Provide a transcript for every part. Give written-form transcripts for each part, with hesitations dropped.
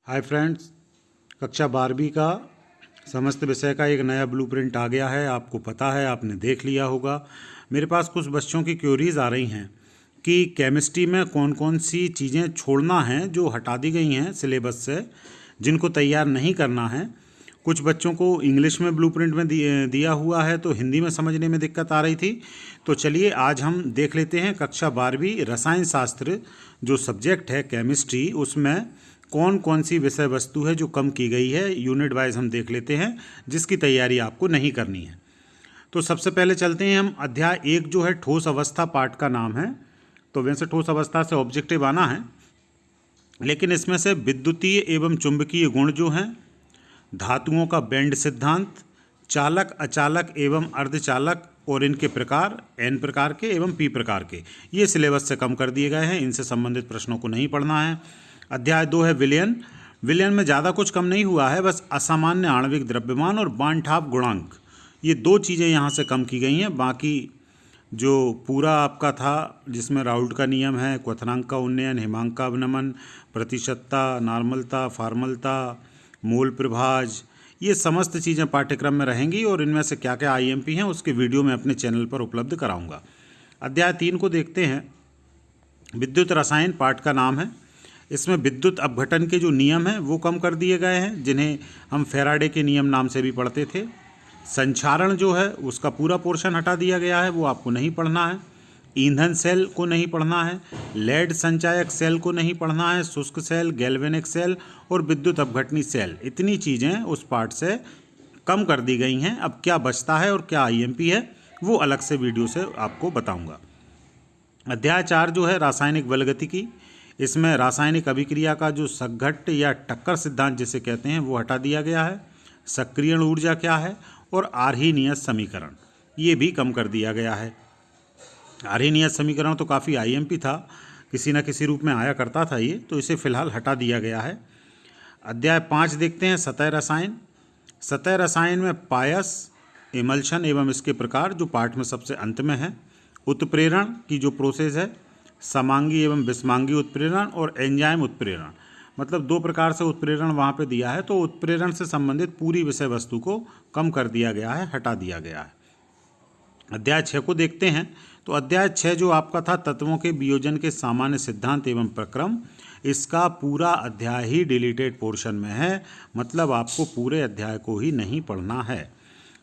Hi friends, कक्षा 12वीं का समस्त विषय का एक नया ब्लूप्रिंट आ गया है। आपको पता है, आपने देख लिया होगा। मेरे पास कुछ बच्चों की क्वेरीज आ रही हैं कि केमिस्ट्री में कौन कौन सी चीज़ें छोड़ना है जो हटा दी गई हैं सिलेबस से, जिनको तैयार नहीं करना है। कुछ बच्चों को इंग्लिश में ब्लूप्रिंट में दिया हुआ है, तो हिंदी में समझने में दिक्कत आ रही थी। तो चलिए आज हम देख लेते हैं कक्षा 12वीं रसायन शास्त्र जो सब्जेक्ट है केमिस्ट्री, उसमें कौन कौन सी विषय वस्तु है जो कम की गई है। यूनिट वाइज हम देख लेते हैं जिसकी तैयारी आपको नहीं करनी है। तो सबसे पहले चलते हैं हम अध्याय 1 जो है ठोस अवस्था पाठ का नाम है। तो वैसे ठोस अवस्था से ऑब्जेक्टिव आना है, लेकिन इसमें से विद्युतीय एवं चुंबकीय गुण जो हैं, धातुओं का बेंड सिद्धांत, चालक अचालक एवं अर्धचालक और इनके प्रकार, एन प्रकार के एवं पी प्रकार के, ये सिलेबस से कम कर दिए गए हैं। इनसे संबंधित प्रश्नों को नहीं पढ़ना है। अध्याय 2 है विलयन। विलयन में ज़्यादा कुछ कम नहीं हुआ है, बस असामान्य आणविक द्रव्यमान और बांठाप गुणांक, ये दो चीज़ें यहाँ से कम की गई हैं। बाकी जो पूरा आपका था, जिसमें राउल्ट का नियम है, क्वथनांक का उन्नयन, हिमांक का अवनमन, प्रतिशतता, नॉर्मलता, फार्मलता, मूल प्रभाज, ये समस्त चीज़ें पाठ्यक्रम में रहेंगी और इनमें से क्या क्या आईएमपी हैं उसके वीडियो मैं अपने चैनल पर उपलब्ध कराऊंगा। अध्याय 3 को देखते हैं। विद्युत रसायन पाठ का नाम है। इसमें विद्युत अपघटन के जो नियम हैं वो कम कर दिए गए हैं, जिन्हें हम फैराडे के नियम नाम से भी पढ़ते थे। संचारण जो है उसका पूरा पोर्शन हटा दिया गया है, वो आपको नहीं पढ़ना है। ईंधन सेल को नहीं पढ़ना है। लेड संचायक सेल को नहीं पढ़ना है। शुष्क सेल, गैल्वेनिक सेल और विद्युत अपघटनी सेल, इतनी चीज़ें उस पार्ट से कम कर दी गई हैं। अब क्या बचता है और क्या आईएमपी है वो अलग से वीडियो से आपको बताऊंगा। अध्याय 4 जो है रासायनिक बलगतिकी, इसमें रासायनिक अभिक्रिया का जो सघट्ट या टक्कर सिद्धांत जिसे कहते हैं वो हटा दिया गया है। सक्रियण ऊर्जा क्या है और आर्हीनियस समीकरण, ये भी कम कर दिया गया है। आर्हीनियस समीकरण तो काफ़ी आईएमपी था, किसी न किसी रूप में आया करता था ये, तो इसे फिलहाल हटा दिया गया है। अध्याय 5 देखते हैं सतह रसायन। सतह रसायन में पायस, इमल्शन एवं इसके प्रकार जो पाठ में सबसे अंत में है, उत्प्रेरण की जो प्रोसेस है, समांगी एवं विस्मांगी उत्प्रेरण और एंजाइम उत्प्रेरण, मतलब दो प्रकार से उत्प्रेरण वहाँ पे दिया है। तो उत्प्रेरण से संबंधित पूरी विषय वस्तु को कम कर दिया गया है, हटा दिया गया है। अध्याय 6 को देखते हैं। तो अध्याय 6 जो आपका था तत्वों के वियोजन के सामान्य सिद्धांत एवं प्रक्रम, इसका पूरा अध्याय ही डिलीटेड पोर्शन में है, मतलब आपको पूरे अध्याय को ही नहीं पढ़ना है।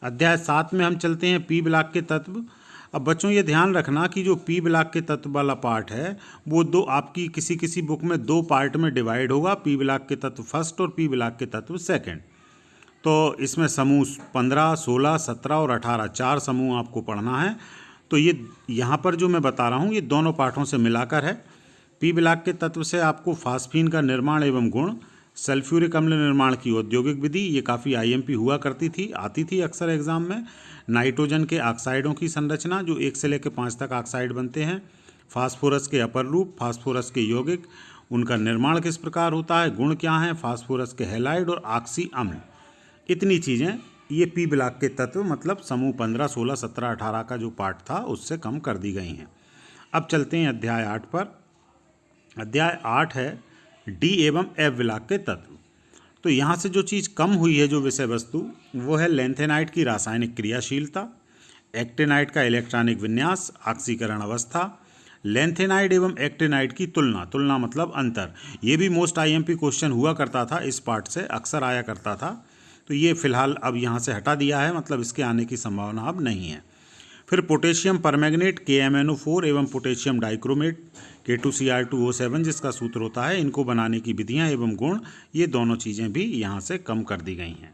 अध्याय 7 में हम चलते हैं पी ब्लॉक के तत्व। अब बच्चों ये ध्यान रखना कि जो पी ब्लॉक के तत्व वाला पार्ट है वो दो आपकी किसी बुक में दो पार्ट में डिवाइड होगा, पी ब्लॉक के तत्व फर्स्ट और पी ब्लॉक के तत्व सेकंड। तो इसमें समूह 15, 16, 17 और 18 चार समूह आपको पढ़ना है। तो ये यहाँ पर जो मैं बता रहा हूँ ये दोनों पाठों से मिलाकर है। पी ब्लॉक के तत्व से आपको फास्फीन का निर्माण एवं गुण, सल्फ्यूरिक अम्ल निर्माण की औद्योगिक विधि, ये काफ़ी आईएमपी हुआ करती थी, आती थी अक्सर एग्जाम में। नाइट्रोजन के ऑक्साइडों की संरचना, जो 1 से लेकर 5 तक ऑक्साइड बनते हैं। फास्फोरस के अपर रूप, फास्फोरस के यौगिक, उनका निर्माण किस प्रकार होता है, गुण क्या हैं, फास्फोरस के हैलाइड और ऑक्सी अम्ल, इतनी चीज़ें ये पी ब्लॉक के तत्व मतलब समूह 15, 16, 17, 18 का जो पार्ट था उससे कम कर दी गई हैं। अब चलते हैं अध्याय 8 पर। अध्याय 8 है डी एवं एफ ब्लॉक के तत्व। तो यहाँ से जो चीज़ कम हुई है जो विषय वस्तु, वो है लेंथेनाइट की रासायनिक क्रियाशीलता, एक्टिनाइट का इलेक्ट्रॉनिक विन्यास, ऑक्सीकरण अवस्था, लेंथेनाइट एवं एक्टिनाइट की तुलना, तुलना मतलब अंतर, ये भी मोस्ट आईएमपी क्वेश्चन हुआ करता था, इस पार्ट से अक्सर आया करता था। तो ये फिलहाल अब यहाँ से हटा दिया है, मतलब इसके आने की संभावना अब नहीं है। फिर पोटेशियम परमैंगनेट KMnO4 एवं पोटेशियम डाइक्रोमेट K2Cr2O7 जिसका सूत्र होता है, इनको बनाने की विधियां एवं गुण, ये दोनों चीज़ें भी यहाँ से कम कर दी गई हैं।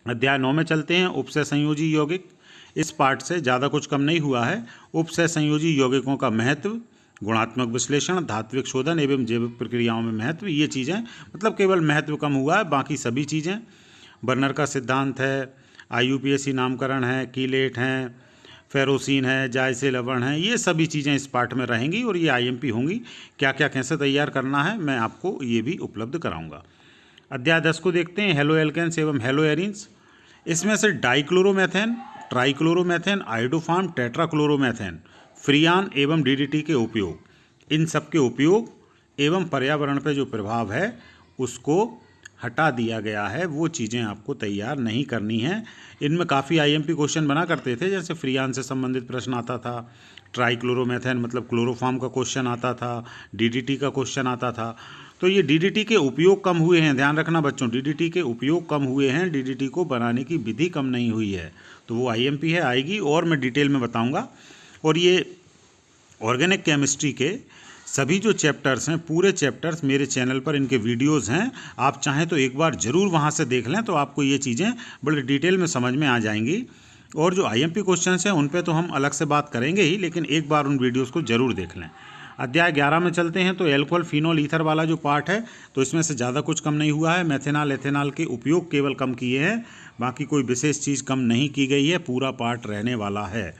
अध्याय 9 में चलते हैं उपसय संयोजी यौगिक। इस पार्ट से ज़्यादा कुछ कम नहीं हुआ है। उपसय संयोजी यौगिकों का महत्व, गुणात्मक विश्लेषण, धात्विक शोधन एवं जैविक प्रक्रियाओं में महत्व, ये चीज़ें मतलब केवल महत्व कम हुआ है, बाकी सभी चीज़ें, बर्नर का सिद्धांत है, IUPAC नामकरण है, कीलेट हैं, फेरोसिन है, जायसे लवण है, ये सभी चीज़ें इस पार्ट में रहेंगी और ये आईएमपी होंगी। क्या क्या कैसे तैयार करना है मैं आपको ये भी उपलब्ध कराऊंगा। अध्याय 10 को देखते हैं हेलो एल्केन्स एवं हेलो एरिन्स। इसमें से डाइक्लोरोमेथेन, ट्राइक्लोरोमेथेन, आइडोफार्म, टेट्राक्लोरोमेथेन, फ्रियान एवं DDT के उपयोग, इन सब के उपयोग एवं पर्यावरण पर जो प्रभाव है उसको हटा दिया गया है। वो चीज़ें आपको तैयार नहीं करनी हैं। इनमें काफ़ी आईएमपी क्वेश्चन बना करते थे, जैसे फ्रीऑन से संबंधित प्रश्न आता था, ट्राइक्लोरोमेथेन मतलब क्लोरोफॉर्म का क्वेश्चन आता था, डीडीटी का क्वेश्चन आता था। तो ये डीडीटी के उपयोग कम हुए हैं, ध्यान रखना बच्चों, डीडीटी के उपयोग कम हुए हैं, डीडीटी को बनाने की विधि कम नहीं हुई है। तो वो आईएमपी है, आएगी और मैं डिटेल में बताऊँगा। और ये ऑर्गेनिक केमिस्ट्री के सभी जो चैप्टर्स हैं, पूरे चैप्टर्स मेरे चैनल पर इनके वीडियोस हैं। आप चाहें तो एक बार ज़रूर वहाँ से देख लें, तो आपको ये चीज़ें बड़े डिटेल में समझ में आ जाएंगी। और जो आईएमपी क्वेश्चंस हैं उन पे तो हम अलग से बात करेंगे ही, लेकिन एक बार उन वीडियोस को ज़रूर देख लें। अध्याय 11 में चलते हैं। तो एल्कोहल फिनोल ईथर वाला जो पार्ट है, तो इसमें से ज़्यादा कुछ कम नहीं हुआ है। मेथेनॉल एथेनॉल के उपयोग केवल कम किए हैं, बाकी कोई विशेष चीज़ कम नहीं की गई है, पूरा पार्ट रहने वाला है।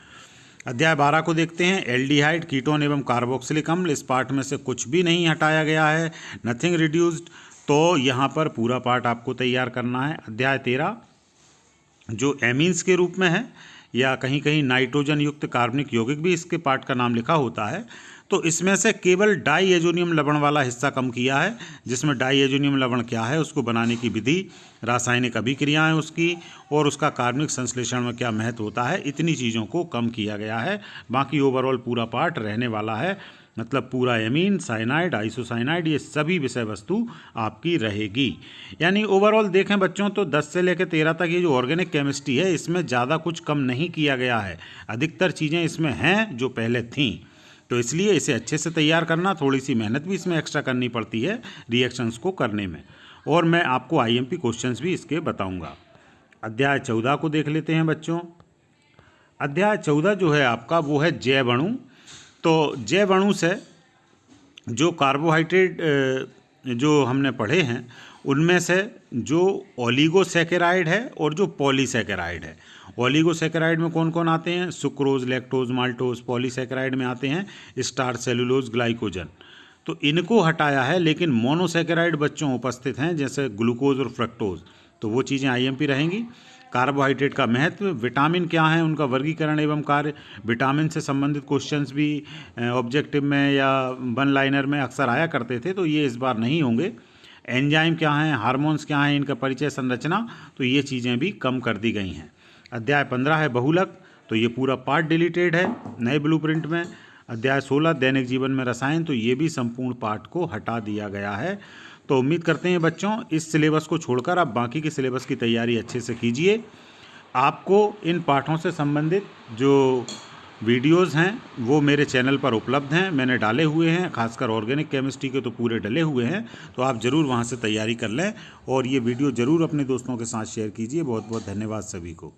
अध्याय 12 को देखते हैं। एल्डिहाइड, कीटोन एवं कार्बोक्सिलिक अम्ल, इस पार्ट में से कुछ भी नहीं हटाया गया है, नथिंग रिड्यूस्ड। तो यहाँ पर पूरा पार्ट आपको तैयार करना है। अध्याय 13 जो एमीन्स के रूप में है, या कहीं कहीं नाइट्रोजन युक्त कार्बनिक यौगिक भी इसके पार्ट का नाम लिखा होता है। तो इसमें से केवल डाईएजोनियम लवण वाला हिस्सा कम किया है, जिसमें डाईएजोनियम लवण क्या है, उसको बनाने की विधि, रासायनिक अभिक्रियाएं उसकी, और उसका कार्बनिक संश्लेषण में क्या महत्व होता है, इतनी चीज़ों को कम किया गया है। बाकी ओवरऑल पूरा पार्ट रहने वाला है, मतलब पूरा एमीन, साइनाइड, आइसोसाइनाइड, ये सभी विषय वस्तु आपकी रहेगी। यानी ओवरऑल देखें बच्चों तो 10 से लेकर 13 तक ये जो ऑर्गेनिक केमिस्ट्री है, इसमें ज़्यादा कुछ कम नहीं किया गया है। अधिकतर चीज़ें इसमें हैं जो पहले थीं, तो इसलिए इसे अच्छे से तैयार करना, थोड़ी सी मेहनत भी इसमें एक्स्ट्रा करनी पड़ती है रिएक्शंस को करने में। और मैं आपको आईएमपी क्वेश्चंस भी इसके बताऊंगा। अध्याय 14 को देख लेते हैं बच्चों। अध्याय 14 जो है आपका, वो है जैव अणु। तो जैव अणु से जो कार्बोहाइड्रेट जो हमने पढ़े हैं, उनमें से जो ओलिगोसैकेराइड है और जो पॉलीसैकेराइड है। ओलिगोसैकेराइड में कौन कौन आते हैं? Sucrose, lactose, maltose. पॉलीसैकेराइड में आते हैं स्टार्च, सेलुलोज, ग्लाइकोजन। तो इनको हटाया है, लेकिन मोनोसैकेराइड बच्चों उपस्थित हैं, जैसे ग्लूकोज और फ्रक्टोज। तो वो चीज़ें आईएमपी रहेंगी। कार्बोहाइड्रेट का महत्व, विटामिन क्या है, उनका वर्गीकरण एवं कार्य, विटामिन से संबंधित क्वेश्चंस भी ऑब्जेक्टिव में या वन लाइनर में अक्सर आया करते थे, तो ये इस बार नहीं होंगे। एंजाइम क्या हैं, हार्मोन्स क्या हैं, इनका परिचय, संरचना, तो ये चीज़ें भी कम कर दी गई हैं। अध्याय 15 है बहुलक, तो ये पूरा पार्ट डिलीटेड है नए ब्लूप्रिंट में। अध्याय 16 दैनिक जीवन में रसायन, तो ये भी संपूर्ण पार्ट को हटा दिया गया है। तो उम्मीद करते हैं बच्चों इस सिलेबस को छोड़कर आप बाकी के सिलेबस की तैयारी अच्छे से कीजिए। आपको इन पाठों से संबंधित जो वीडियोस हैं वो मेरे चैनल पर उपलब्ध हैं, मैंने डाले हुए हैं, खासकर ऑर्गेनिक केमिस्ट्री के तो पूरे डले हुए हैं। तो आप ज़रूर वहां से तैयारी कर लें और ये वीडियो ज़रूर अपने दोस्तों के साथ शेयर कीजिए। बहुत बहुत धन्यवाद सभी को।